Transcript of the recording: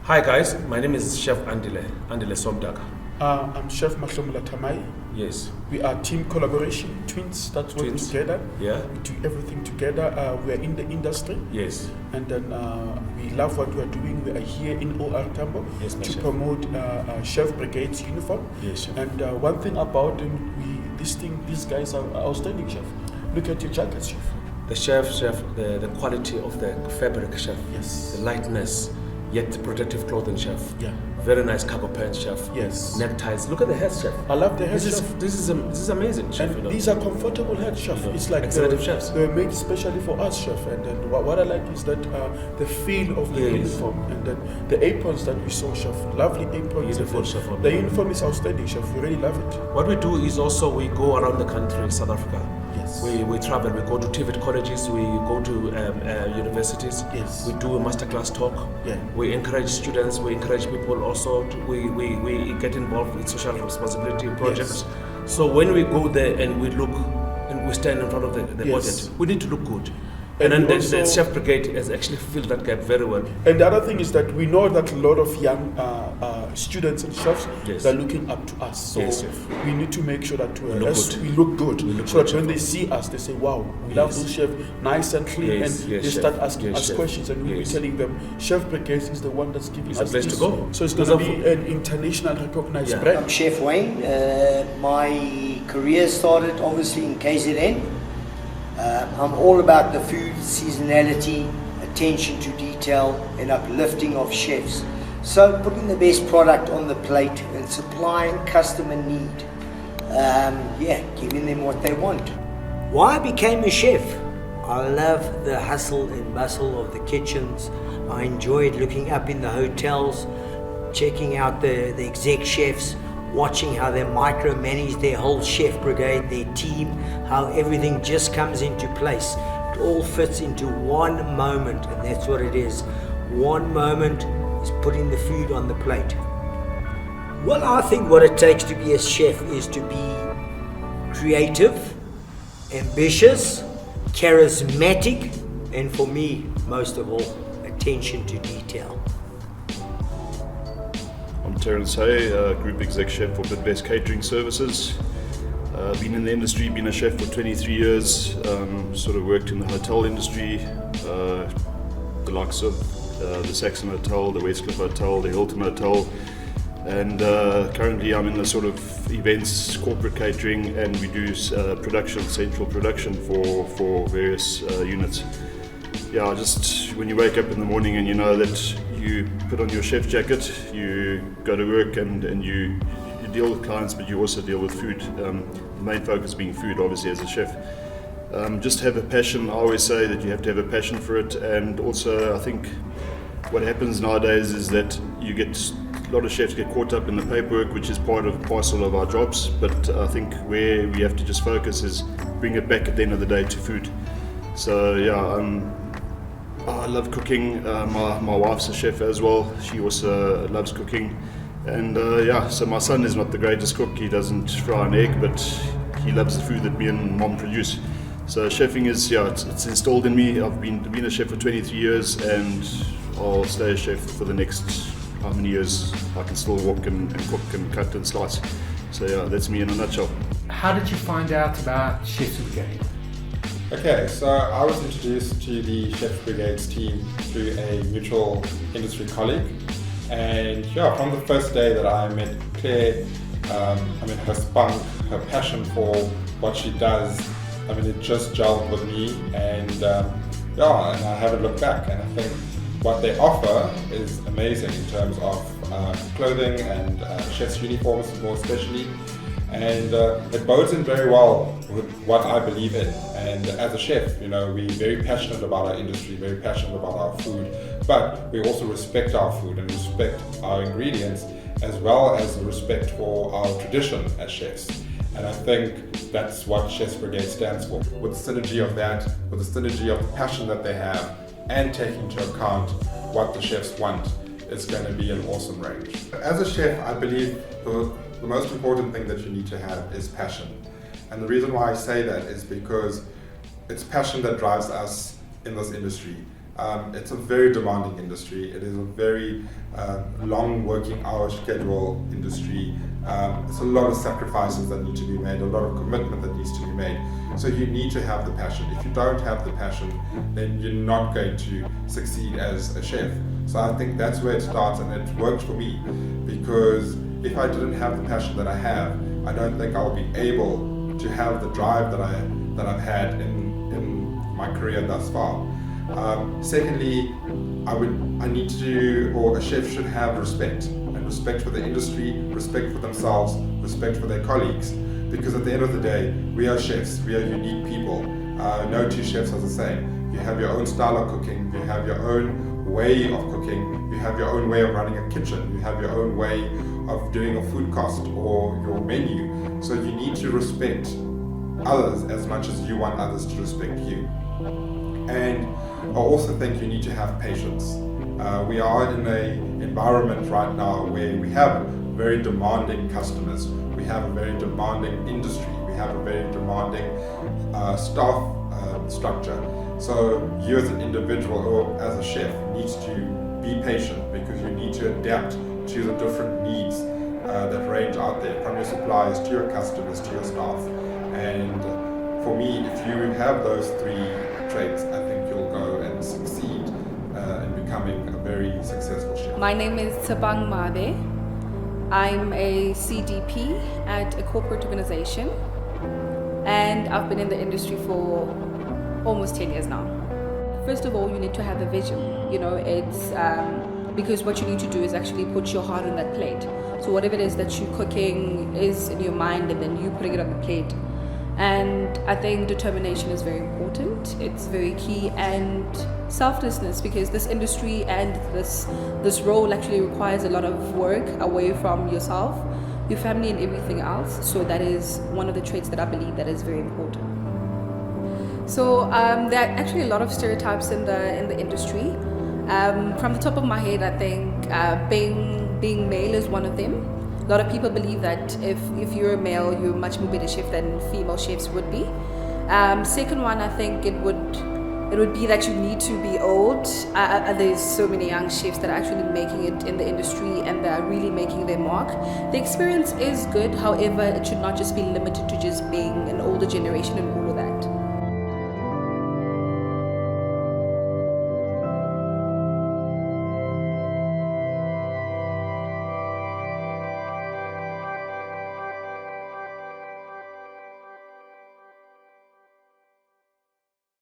Hi guys, my name is Chef Andile Somdaka. I'm Chef Mahlomula Tamai. Yes. We are team collaboration, twins that work Twins. together. Yeah. We do everything together. We are in the industry. Yes. And then we love what we are doing. We are here in OR Tambo Yes, my to chef. promote Chef Brigade's uniform. Yes, chef. And one thing about them, these guys are outstanding, chef. Look at your jacket, chef. The chef, the quality of the fabric, chef. Yes. The lightness, yet the protective clothing, chef. Yeah. Very nice cargo pants, chef. Yes. Neckties. Look at the hats, chef. I love the head, This chef. is amazing, chef. And these are comfortable heads, chef. You know, It's like excellent chefs. they're made especially for us, chef. And then what I like is that the feel of the Yes. uniform, and then the aprons that we saw, chef. Lovely aprons. Beautiful, and chef. the uniform is outstanding, chef. We really love it. What we do is also we go around the country, South Africa. Yes. We travel, we go to TVET colleges, we go to universities. Yes. We do a masterclass talk. Yeah. We encourage students, we encourage people also. We get involved with social responsibility projects. So when we go there and we look and we stand in front of the Yes. audience, we need to look good. And And then we the also- Chef Brigade has actually filled that gap very well. And the other thing is that we know that a lot of young students and chefs Yes. they're looking up to us. So Yes, chef. we need to make sure that look as good. we look good. We look So good, that when chef. they see us, they say, wow, we love Yes. those chefs, nice and clean. Yes, and yes, they chef. start asking Yes, us chef. questions. And we'll be Yes. telling them, Chef Brigade is the one that's giving It's the us place this. to go. So it's Because going to of- be an international recognized Yeah. brand. I'm Chef Wayne. My career started obviously in KZN. I'm all about the food, seasonality, attention to detail, and uplifting of chefs. So putting the best product on the plate and supplying customer need. Giving them what they want. Why I became a chef? I love the hustle and bustle of the kitchens. I enjoyed looking up in the hotels, checking out the exec chefs, watching how they micromanage their whole chef brigade, their team, how everything just comes into place. It all fits into one moment, and that's what it is. One moment is putting the food on the plate. Well, I think what it takes to be a chef is to be creative, ambitious, charismatic, and for me, most of all, attention to detail. I'm Terence Hay, Group Exec Chef for Bidvest Catering Services. Been in the industry, been a chef for 23 years, sort of worked in the hotel industry, the likes of the Saxon Hotel, the Westcliff Hotel, the Hilton Hotel, and currently I'm in the sort of events, corporate catering, and we do production, central production for various units. Yeah, just when you wake up in the morning and you know that you put on your chef jacket, you go to work and you deal with clients, but you also deal with food. The main focus being food, obviously, as a chef. Just have a passion. I always say that you have to have a passion for it, and also I think what happens nowadays is that you get a lot of chefs get caught up in the paperwork, which is parcel of our jobs. But I think where we have to just focus is bring it back at the end of the day to food. So yeah, I love cooking. My wife's a chef as well. She also loves cooking. And so my son is not the greatest cook. He doesn't fry an egg, but he loves the food that me and mom produce. So chefing is, it's installed in me. I've been a chef for 23 years, and I'll stay a chef for the next how many years I can still walk and cook and cut and slice. So yeah, that's me in a nutshell. How did you find out about Chef's Brigade? Okay, so I was introduced to the Chef Brigade's team through a mutual industry colleague. And yeah, from the first day that I met Claire, her spunk, her passion for what she does, it just gelled with me, and and I haven't looked back. And I think what they offer is amazing in terms of clothing and chef's uniforms more especially. And it bodes in very well with what I believe in. And as a chef, we're very passionate about our industry, very passionate about our food, but we also respect our food and respect our ingredients, as well as the respect for our tradition as chefs. And I think that's what Chef's Brigade stands for. With the synergy of that, with the synergy of the passion that they have, and taking into account what the chefs want, it's going to be an awesome range. As a chef, I believe the most important thing that you need to have is passion. And the reason why I say that is because it's passion that drives us in this industry. It's a very demanding industry. It is a very long working hour schedule industry. It's a lot of sacrifices that need to be made, a lot of commitment that needs to be made. So you need to have the passion. If you don't have the passion, then you're not going to succeed as a chef. So I think that's where it starts, and it worked for me, because if I didn't have the passion that I have, I don't think I'll be able to have the drive that I've had in my career thus far. Secondly, I need to, or a chef should have respect, and respect for the industry, respect for themselves, respect for their colleagues, because at the end of the day, we are chefs, we are unique people. No two chefs are the same. You have your own style of cooking, you have your own way of cooking, you have your own way of running a kitchen, you have your own way of doing a food cost or your menu. So you need to respect others as much as you want others to respect you. And I also think you need to have patience. We are in an environment right now where we have very demanding customers, we have a very demanding industry, we have a very demanding staff structure. So you as an individual or as a chef needs to be patient, because you need to adapt to the different needs that range out there, from your suppliers to your customers to your staff. And for me, if you have those three traits, I think you'll go and succeed in becoming a very successful chef. My name is Tabang Mabe. I'm a CDP at a corporate organization, and I've been in the industry for almost 10 years now. First of all, you need to have a vision. You know, it's because what you need to do is actually put your heart on that plate. So whatever it is that you're cooking is in your mind, and then you putting it on the plate. And I think determination is very important. It's very key, and selflessness, because this industry and this role actually requires a lot of work away from yourself, your family, and everything else. So that is one of the traits that I believe that is very important. So there are actually a lot of stereotypes in the industry. From the top of my head, I think being male is one of them. A lot of people believe that if you're a male, you're a much more better chef than female chefs would be. Second one, I think it would be that you need to be old. There's so many young chefs that are actually making it in the industry, and they are really making their mark. The experience is good, however, it should not just be limited to just being an older generation and all